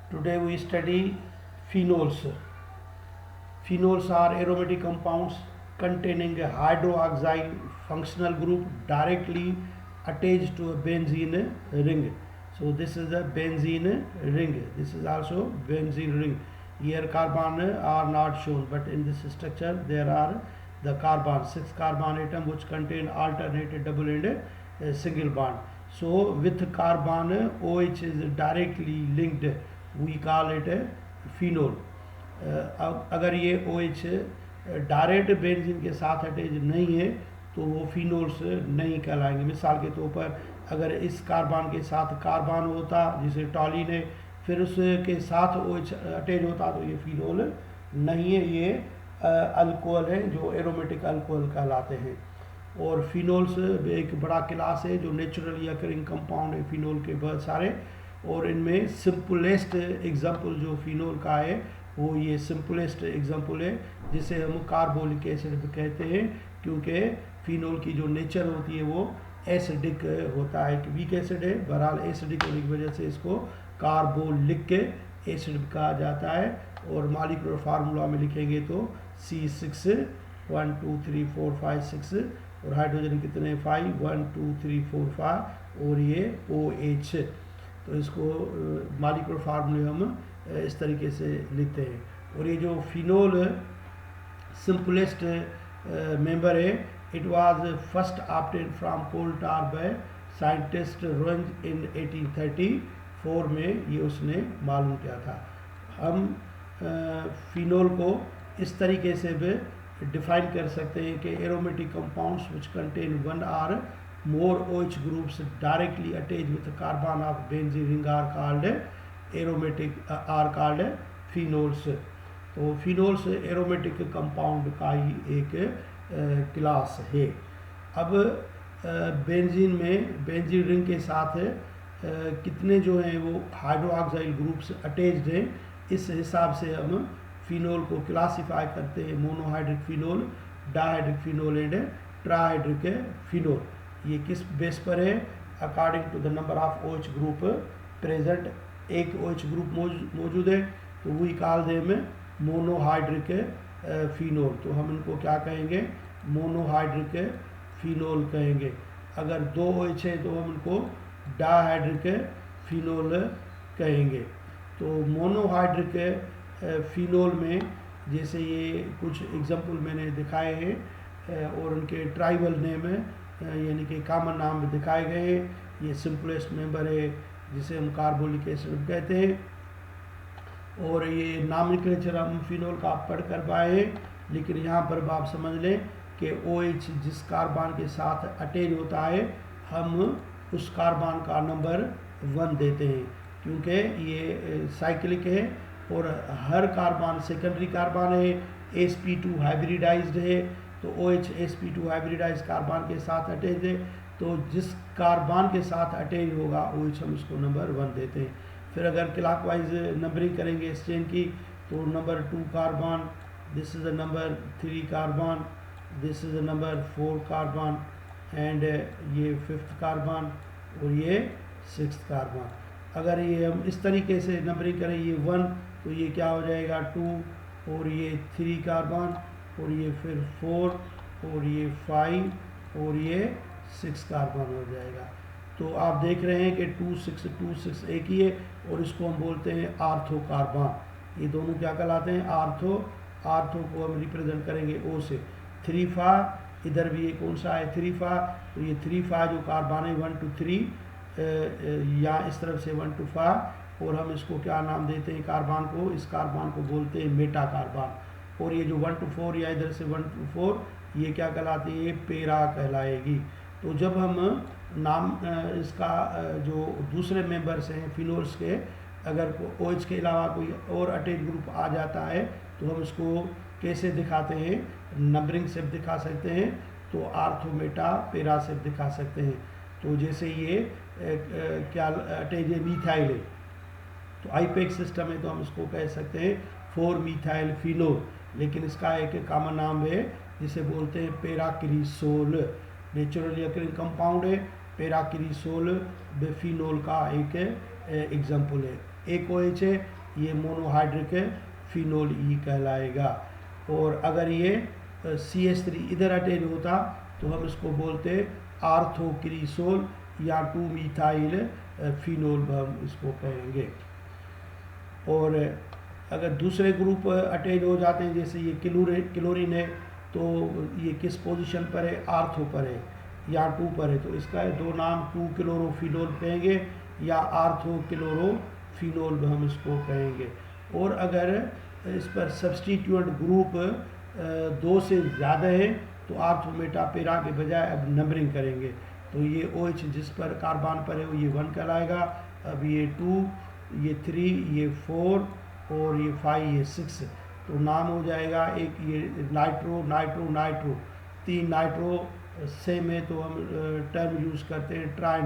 Today we study phenols. Phenols are aromatic compounds containing a hydroxyl functional group directly attached to a benzene ring. So this is a benzene ring. This is also benzene ring. Here carbon are not shown, but in this structure there are the carbon, 6 carbon atom which contain alternated double and single bond. So with carbon OH is directly linked, we call it a phenol. अगर ये OH direct benzene के साथ attach नहीं है तो वो phenols नहीं कहलाएंगे। मिसाल के तौर पर अगर इस कार्बन के साथ कार्बन होता जिसे टॉलिन है, फिर उसके साथ OH अटैच होता तो ये फिनोल नहीं है, ये अल्कोहल है जो एरोमेटिक अल्कोहल कहलाते हैं। और फिनोल्स एक बड़ा क्लास है जो नेचुरली अकरिंग कंपाउंड है फिनोल के बहुत सारे, और इनमें सिंपलेस्ट एग्जांपल जो फिनोल का है वो ये सिंपलेस्ट एग्जांपल है जिसे हम कार्बोलिक एसिड कहते हैं, क्योंकि फिनोल की जो नेचर होती है वो एसिडिक होता है, कि वीक एसिड है, बहरहाल एसिडिक होने की वजह से इसको कार्बोलिक एसिड कहा जाता है। और मॉलिक्यूलर फार्मूला में लिखेंगे तो C6 1 2 3 4 5 6 और हाइड्रोजन कितने 5 1 2 3 4 5 और ये OH। तो इसको मॉलिक्यूलर फार्मूले हम इस तरीके से लिखते हैं। और ये जो फिनोल सिंपलेस्ट मेंबर है, it was first obtain from coal tar by scientist Runge in 1834 में ये उसने मालूम किया था। हम फिनोल को इस तरीके से भी डिफाइन कर सकते हैं कि aromatic compounds which contain one or more OH groups directly attach with carbon of benzene ring are called aromatic are called phenols. तो फिनोल्स एरोमेटिक कंपाउंड का ही एक क्लास है। अब बेंजीन में बेंजीन रिंग के साथ कितने जो हैं वो हाइड्रोक्साइल ग्रुप्स अटैच्ड हैं, इस हिसाब से हम फिनोल को क्लासिफाई करते हैं monohydric phenol, dihydric phenol and trihydric phenol. ये किस बेस पर है? According to the number of OH group present. एक OH ग्रुप मौजूद है तो we call them monohydric phenol. तो हम इनको क्या कहेंगे? मोनोहाइड्रिक फिनोल कहेंगे। अगर दो OH है तो हम इनको डाइहाइड्रिक फिनोल कहेंगे। तो मोनोहाइड्रिक फिनोल में जैसे ये कुछ एग्जांपल मैंने दिखाए हैं और उनके ट्राइबल नेम है, यानी कि कॉमन नाम भी दिखाए गए हैं। ये सिंपलेस्ट मेंबर है जिसे हम कार्बोलिक एसिड कहते हैं। और ये नॉमेनक्लेचर हम फिनोल का पढ़ कर पाए हैं, लेकिन यहाँ पर आप समझ लें कि OH जिस कार्बन के साथ अटैच होता है हम उस कार्बन का नंबर 1 देते हैं, क्योंकि ये साइक्लिक है और हर कार्बन सेकेंडरी कार्बन है, sp2 हाइब्रिडाइज्ड है, तो OH sp2 हाइब्रिडाइज कार्बन के साथ अटैच है, तो जिस कार्बन के साथ अटैच होगा OH हम उसको नंबर 1 देते हैं। फिर अगर क्लॉकवाइज नंबरिंग करेंगे इस चेन की तो number 2 carbon, this is the number 3 carbon, this is the number 4 carbon and ये 5th कार्बन और ये 6th कार्बन। अगर ये हम इस तरीके से नंबरिंग करें, ये 1 तो ये क्या हो जाएगा 2 और ये 3 कार्बन और ये फिर 4 और ये 5 और ये 6 कार्बन हो जाएगा। तो आप देख रहे हैं कि 2 6 एक ही है और इसको हम बोलते हैं आर्थो कार्बन। ये दोनों क्या कहलाते हैं? आर्थो। आर्थो को हम रिप्रेजेंट करेंगे O से। 3 फा, इधर भी ये कौन सा है 3 फा, तो ये 3 फा जो कार्बन है 1 to 3 या इस तरफ से 1 to 5, और हम इसको क्या नाम देते हैं कार्बन को? इस कार्बन को बोलते हैं मेटा कार्बन। और ये जो 1 to 4 या इधर से 1 to 4 ये क्या कहलाती है? पेरा कहलाएगी। तो जब हम नाम इसका जो दूसरे मेंबर्स हैं फिनोल्स के, अगर OH के अलावा कोई और अटैच ग्रुप आ जाता है तो हम इसको कैसे दिखाते हैं? नंबरिंग से दिखा सकते हैं, तो आर्थो मेटा पेरा से दिखा सकते हैं। तो जैसे ये क्या अटैच है? मीथाइल है, तो आईपेक सिस्टम है तो हम इसको कह सकते हैं 4 मीथाइल फिनोल, लेकिन इसका एक कॉमन नाम है जिसे बोलते हैं पेराक्रिसोल। नेचुरली अकरिंग कंपाउंड है पेराक्रिसोल फिनोल का एक एग्जाम्पल है। एक OH है, ये मोनोहाइड्रिक फिनोल ई कहलाएगा। और अगर ये CH3 इधर अटैच होता तो हम इसको बोलते आर्थोक्रिसोल या 2-मिथाइल फिनोल हम इसको कहेंगे। और अगर दूसरे ग्रुप अटैच हो जाते हैं, जैसे ये क्लोरीन है, तो ये किस पोजीशन पर है, आर्थो पर है या 2 पर है, तो इसका दो नाम 2-क्लोरोफिनोल कहेंगे या आर्थोक्लोरोफिनोल हम इसको कहेंगे। और अगर इस पर सब्स्टिट्यूएंट ग्रुप 2 से ज़्यादा है तो आर्थो मेटा पेरा के बजाय अब नंबरिंग करेंगे। तो ये OH जिस पर कार्बन पर है वो ये 1 कहलाएगा, अब ये 2, ये 3, ये 4 और ये 5, ये 6, तो नाम हो जाएगा एक ये nitro nitro nitro, 3 nitro same है तो हम टर्म यूज़ करते हैं ट्राई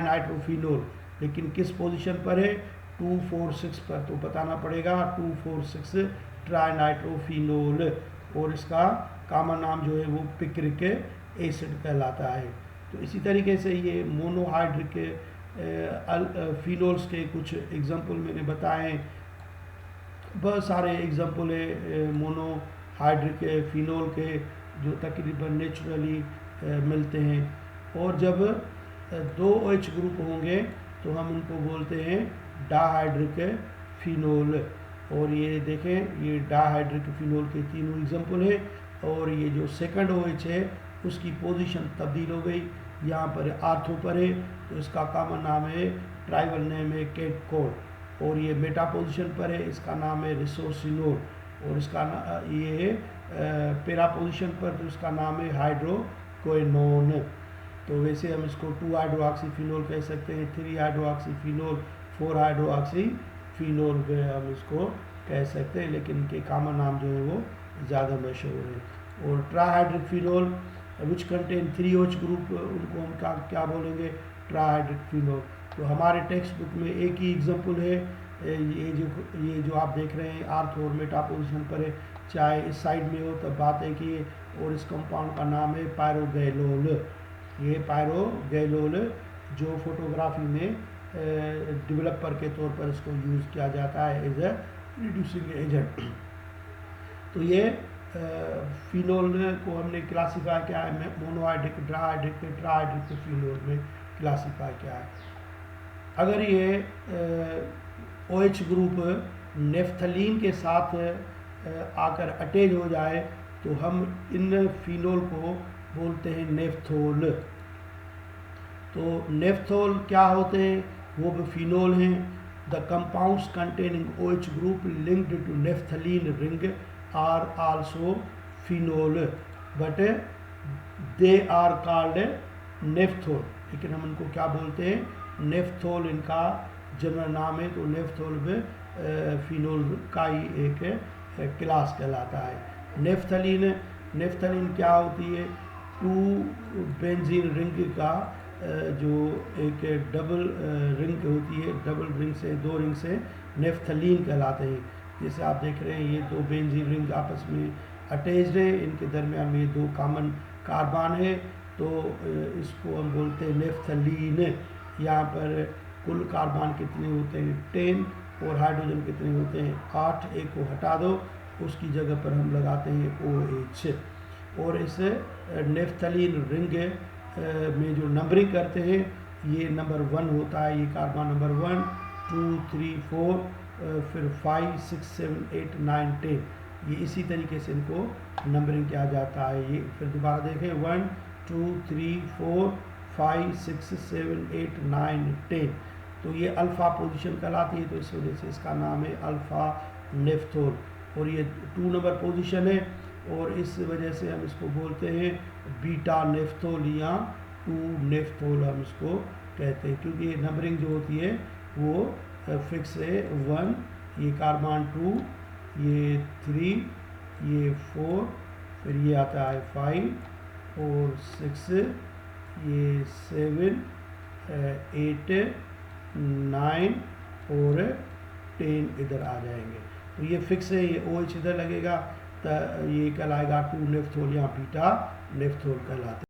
नाइट्रोफिनोल। लेकिन किस पोजीशन पर है, 2, 4, 6 पर, तो बताना पड़ेगा 2, 4, 6 ट्राई नाइट्रोफिनोल। और इसका कॉमन नाम जो है वो पिक्रिक एसिड कहलाता है। तो इसी तरीके से ये मोनोहाइड्रिक फिनोल्स के कुछ एग्जांपल मैंने बताए। बहुत सारे एग्जांपल है मोनोहाइड्रिक फिनोल के जो तकरीबन नेचुरली मिलते हैं। और जब 2 OH ग्रुप होंगे तो हम उनको बोलते हैं डाहाइड्रिक फिनोल। और ये देखें, ये डाहाइड्रिक फिनोल के तीनों एग्जांपल है। और ये जो सेकंड OH है उसकी पोजीशन तब्दील हो गई, यहाँ पर आर्थो पर है तो इसका कॉमन नाम है, ट्राइबल नेम है केटकोल। और ये मेटा पोजीशन पर है, इसका नाम है रिसोसिनोल। और इसका ये है पेरा पोजीशन पर तो इसका नाम है हाइड्रोक्विनोन। तो वैसे हम इसको 2-हाइड्रोक्सीफिनोल कह सकते हैं, 3-हाइड्रोक्सीफिनोल, 4-हाइड्रोक्सीफिनोल हम इसको कह सकते हैं, लेकिन इनके कॉमन नाम जो है वो ज़्यादा मशहूर है। और trihydric phenol which contain 3 OH group, उनको हम क्या बोलेंगे, ट्राहाइड्रिक फिनोल। तो हमारे टेक्स्ट बुक में एक ही एग्जांपल है, ये जो आप देख रहे हैं आर्थो और मेटा पोजीशन पर है, चाहे इस साइड में हो तब बात है कि। और इस कंपाउंड का नाम है पायरोगैलोल। ये पायरोगैलोल जो फोटोग्राफी में डेवलपर के तौर पर इसको यूज़ किया जाता है एज ए रिड्यूसिंग एजेंट। तो ये फिनोल को हमने क्लासीफाई किया है मोनोहाइड्रिक, डाहाइड्रिक, ट्राहाइड्रिक फिनोल में क्लासीफाई किया है। अगर ये OH ग्रुप नेफ्थलीन के साथ आकर अटैच हो जाए तो हम इन फिनोल को बोलते हैं नेफ्थोल। तो नेफ्थोल क्या होते हैं, वो भी फिनोल हैं। The compounds containing OH group linked to naphthalene ring are also phenol but they are called naphthol. लेकिन हम इनको क्या बोलते हैं, नेफ्थोल इनका जनरल नाम है। तो नेफ्थोल में फिनोल का ही एक क्लास कहलाता है। नेफ्थलीन क्या होती है, 2 बेंजीन रिंग का जो एक डबल रिंग होती है, डबल रिंग से 2 रिंग से नेफ्थलीन कहलाते हैं। जैसे आप देख रहे हैं ये 2 बेंजीन रिंग आपस में अटैच्ड है, इनके दरमियान में 2 कॉमन कार्बन है, तो इसको हम बोलते हैं नेफ्थलीन। यहाँ पर कुल कार्बन कितने होते हैं, 10, और हाइड्रोजन कितने होते हैं, 8। एक को हटा दो, उसकी जगह पर हम लगाते हैं OH। और इस नेफ्थलीन रिंग में जो नंबरिंग करते हैं, ये नंबर 1 होता है, ये कार्बन नंबर 1, 2, 3, 4, फिर 5, 6, 7, 8, 9, 10। ये इसी तरीके से इनको नंबरिंग किया जाता है। ये फिर दोबारा देखें, 1, 2, 3, 4, 5, 6, 7, 8, 9, 10। तो ये अल्फ़ा पोजीशन कहलाती है, तो इस वजह से इसका नाम है अल्फ़ा नेफ्थोल। और ये 2 नंबर पोजीशन है, और इस वजह से हम इसको बोलते हैं बीटा नेफ्थोल या 2 नेफ्थोल हम इसको कहते हैं, क्योंकि ये नंबरिंग जो होती है वो फिक्स है। 1 ये कार्बन, 2 ये 3 ये 4, फिर ये आता है 5 और 6, ये 7, 8, 9 और 10 इधर आ जाएंगे। तो ये फिक्स है, ये OH इधर लगेगा तो ये कहलाएगा 2 नेफ्थोल या बीटा नेफ्थोल कहलाते हैं।